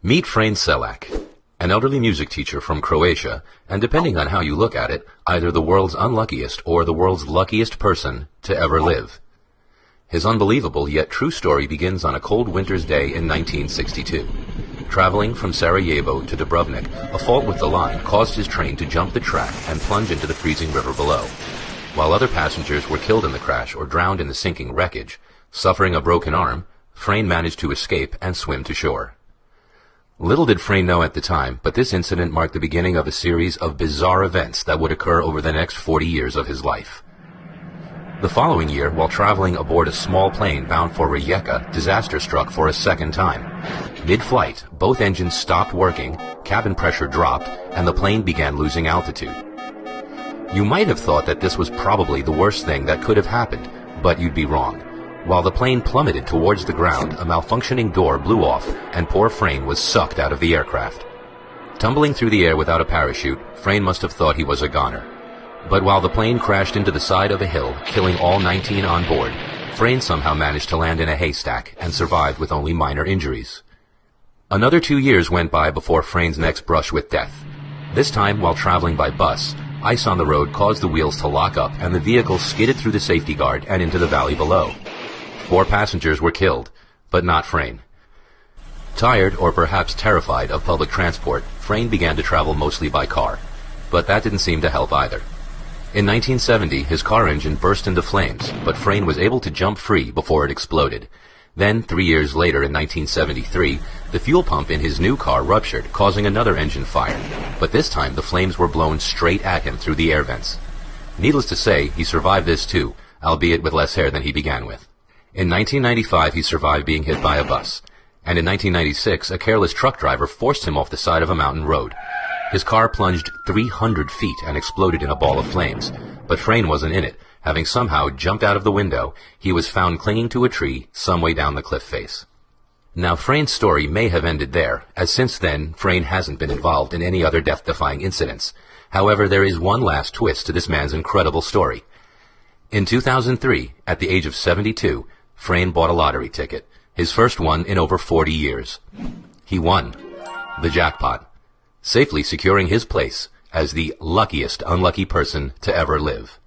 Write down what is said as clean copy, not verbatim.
Meet Frane Selak, an elderly music teacher from Croatia, and depending on how you look at it, either the world's unluckiest or the world's luckiest person to ever live. His unbelievable yet true story begins on a cold winter's day in 1962. Traveling from Sarajevo to Dubrovnik, a fault with the line caused his train to jump the track and plunge into the freezing river below. While other passengers were killed in the crash or drowned in the sinking wreckage, suffering a broken arm, Frane managed to escape and swim to shore. Little did Frane know at the time, but this incident marked the beginning of a series of bizarre events that would occur over the next 40 years of his life. The following year, while traveling aboard a small plane bound for Rijeka, disaster struck for a second time. Mid-flight, both engines stopped working, cabin pressure dropped, and the plane began losing altitude. You might have thought that this was probably the worst thing that could have happened, but you'd be wrong. While the plane plummeted towards the ground, a malfunctioning door blew off, and poor Frane was sucked out of the aircraft. Tumbling through the air without a parachute, Frane must have thought he was a goner. But while the plane crashed into the side of a hill, killing all 19 on board, Frane somehow managed to land in a haystack and survived with only minor injuries. Another 2 years went by before Frane's next brush with death. This time, while traveling by bus, ice on the road caused the wheels to lock up and the vehicle skidded through the safety guard and into the valley below. 4 passengers were killed, but not Frane. Tired, or perhaps terrified, of public transport, Frane began to travel mostly by car. But that didn't seem to help either. In 1970, his car engine burst into flames, but Frane was able to jump free before it exploded. Then, 3 years later in 1973, the fuel pump in his new car ruptured, causing another engine fire. But this time, the flames were blown straight at him through the air vents. Needless to say, he survived this too, albeit with less hair than he began with. In 1995, he survived being hit by a bus. And in 1996, a careless truck driver forced him off the side of a mountain road. His car plunged 300 feet and exploded in a ball of flames. But Frane wasn't in it. Having somehow jumped out of the window, he was found clinging to a tree some way down the cliff face. Now, Frane's story may have ended there, as since then, Frane hasn't been involved in any other death-defying incidents. However, there is one last twist to this man's incredible story. In 2003, at the age of 72, Frane bought a lottery ticket, his first one in over 40 years. He won the jackpot, safely securing his place as the luckiest unlucky person to ever live.